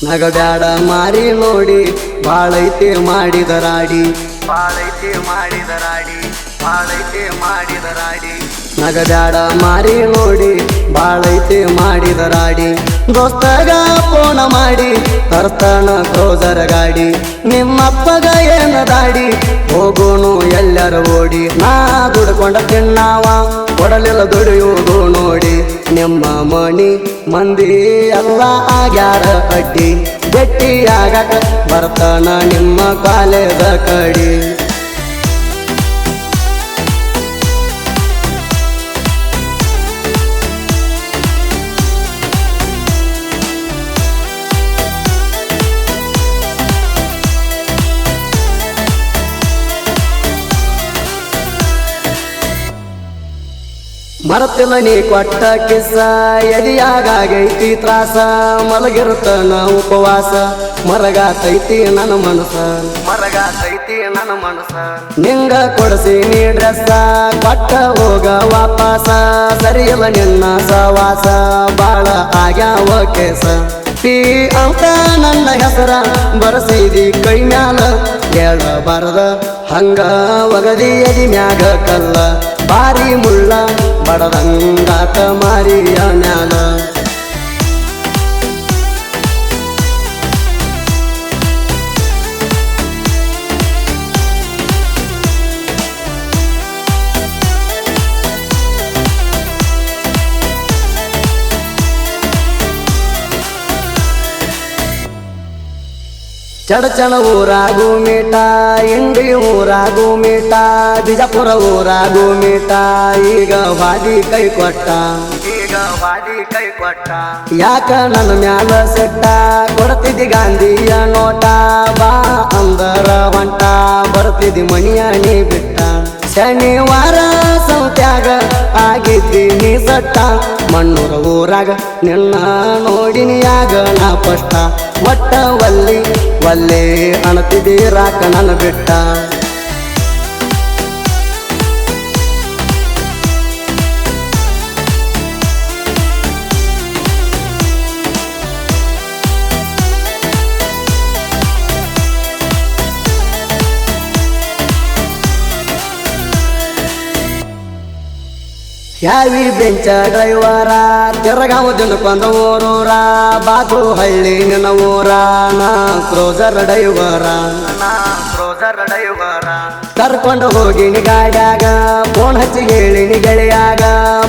ನಗಬ್ಯಾಡ ಮಾರಿ ನೋಡಿ ಬಾಳೈತೆ ಮಾಡಿದರಾಡಿ ಬಾಳೈತೆ ಮಾಡಿದರಾಡಿ ಬಾಳೈತೆ ಮಾಡಿದರಾಡಿ ನಗಬ್ಯಾಡ ಮಾರಿ ನೋಡಿ ಬಾಳೈತೆ ಮಾಡಿದರಾಡಿ ದೋಸ್ತಗ ಫೋನ ಮಾಡಿ ತರ್ತಾನ ಕ್ರೋಸರ್ ಗಾಡಿ ನಿಮ್ಮಪ್ಪಗ ಏನ ದಾಡಿ ಹೋಗೋನು ಎಲ್ಲರ ಓಡಿ ನಾ ದುಡ್ಕೊಂಡ ತಿನ್ನಾವ ಕೊಡಲಿಲ್ಲ ದುಡಿಯುವುದು ನೋಡಿ ನಿಮ್ಮ ಮಣಿ ಮಂದಿ ಎಲ್ಲ ಆಗ್ಯಾರ ಅಡ್ಡಿ ಗಟ್ಟಿಯಾಗಕ ಬರ್ತಾನ ನಿಮ್ಮ ಕಾಲೇಜ ಕಡಿ ಮರತಿಲ್ಲ ನೀ ಕೊಟ್ಟ ಕಿಸ್ಸ ಎದಿಯಾಗೈತಿ ತ್ರಾಸ ಮಲಗಿರುತ್ತನ ಉಪವಾಸ ಮರಗಾತೈತಿ ನನ್ನ ಮನಸ ಮರಗಾತೈತಿ ನನ್ನ ಮನಸ ನಿಂಗ ಕೊಡಸಿ ನೀ ಡ್ರೆಸ್ಸ ಕೊಟ್ಟ ಹೋಗ ವಾಪಸ ಸರಿಯಿಲ್ಲ ನಿನ್ನ ಸವಾಸ ಬಾಳ ಆಗ್ಯಾವ ಕೇಸ ಪಿ ಅಂತ ನನ್ನ ಹೆಸರ ಬರಸಿದಿ ಕೈ ಮ್ಯಾಲ ಹೇಳಬಾರದ ಹಂಗ ಒಗದಿ ಎದಿ ಮ್ಯಾಗ ಕಲ್ಲ ಬಾರಿ ಮುಳ್ಳ ಬಡದಂಗಾತ ಮಾರಿಯ ಮ್ಯಾಲ ಚಡಚಣ ಊರಾಗು ಮೀಟ ಇಂಡಿ ಊರಾಗು ಮೀಟ ಬಿಜಾಪುರ ಊರಾಗು ಮೀಟ ಈಗ ವಾದಿ ಕೈ ಕೊಟ್ಟ ಈಗ ವಾದಿ ಕೈ ಕೊಟ್ಟ ಯಾಕ ನನ್ನ ಮ್ಯಾಲ ಸೆಟ್ಟ ಕೊಡ್ತಿದ್ದಿ ಗಾಂಧಿಯ ನೋಟ ಬಾ ಅಂದರ ಹೊಂಟ ಬರ್ತಿದ್ದಿ ಮಣಿಯ ನೀ ಬಿಟ್ಟ ಶನಿವಾರ ಸಂತ್ಯಾಗ ಆಗಿದ್ದಿ ನೀ ಸಟ್ಟ ಮಣ್ಣೂರ ಊರಾಗ ನಿನ್ನ ನೋಡಿನಿಯಾಗ ನಾ ಪಷ್ಟ ಒಟ್ಟ ಒಲ್ಲಿ ಒಲ್ಲೆ ಅಣತಿದ್ದೀರಾಕ ನನ್ನ ಬಿಟ್ಟ ಯಾವಿ ಬೆಂಚ ಡ್ರೈವರ ತಿರಗಾವ ದಿನಕ್ಕೊಂದ ಊರೂರ ಬಾತು ಹಳ್ಳಿ ನಿನ್ನ ಊರ ನಾ ಕ್ರೋಸರ್ ಡ್ರೈವರ ಕರ್ಕೊಂಡು ಹೋಗಿನಿ ಗಾಡ್ಯಾಗ ಫೋನ್ ಹಚ್ಚಿ ಹೇಳಿನಿ ಗೆಳೆಯಾಗ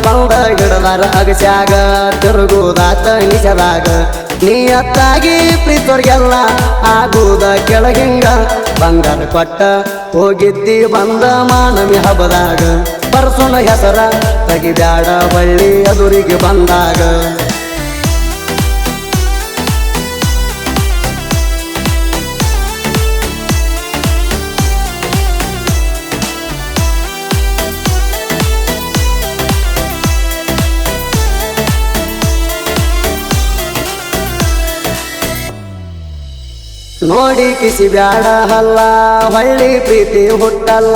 ಬಂದ ಗಿಡದಾರ ಅಗಸ್ಯಾಗ ತಿರುಗುದಾತ ನಿಜದಾಗ ನೀ ಅತ್ತಾಗಿ ಪ್ರೀತೋರ್ಗೆಲ್ಲ ಆಗುದ ಕೆಳಗಿಂಗ ಬಂಗಾರ ಕೊಟ್ಟ ಹೋಗಿದ್ದಿ ಬಂದ ಮಾನವಿ ಹಬ್ಬದಾಗ ಪರ್ಸುನ ಹೆಸರ ತೆಗಿಬ್ಯಾಡ ಬಳ್ಳಿ ಎದುರಿಗೆ ಬಂದಾಗ ನೋಡಿ ಕಿಸಿ ಬ್ಯಾಡ ಹಲ್ಲ ಹೊಳ್ಳಿ ಪ್ರೀತಿ ಹುಟ್ಟಲ್ಲ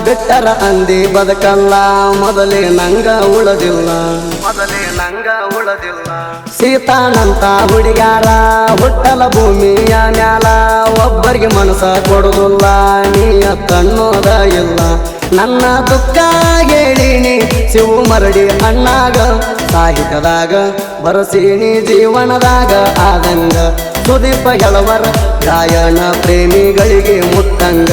ಬಿಟ್ಟರ ಅಂದಿ ಬದುಕಲ್ಲ ಮೊದಲೇ ನಂಗ ಉಳದಿಲ್ಲ ಸೀತಾನಂತ ಹುಡುಗ್ಯಾರ ಹುಟ್ಟಲ ಭೂಮಿಯ ಮ್ಯಾಲ ಒಬ್ಬರಿಗೆ ಮನಸ ಕೊಡುದಿಲ್ಲ ನೀಯ ತನ್ನೋದ ಇಲ್ಲ ನನ್ನ ದುಃಖ ಹೇಳಿನಿ ಶಿವು ಮರಡಿ ಅಣ್ಣಾಗ ಸಾಹಿತ್ಯದಾಗ ಬರಸೀನಿ ಜೀವನದಾಗ ಆದಂಗ ಸುದೀಪ ಗೆಳವರ ಗಾಯನ ಪ್ರೇಮಿಗಳಿಗೆ ಮುತ್ತಂಗ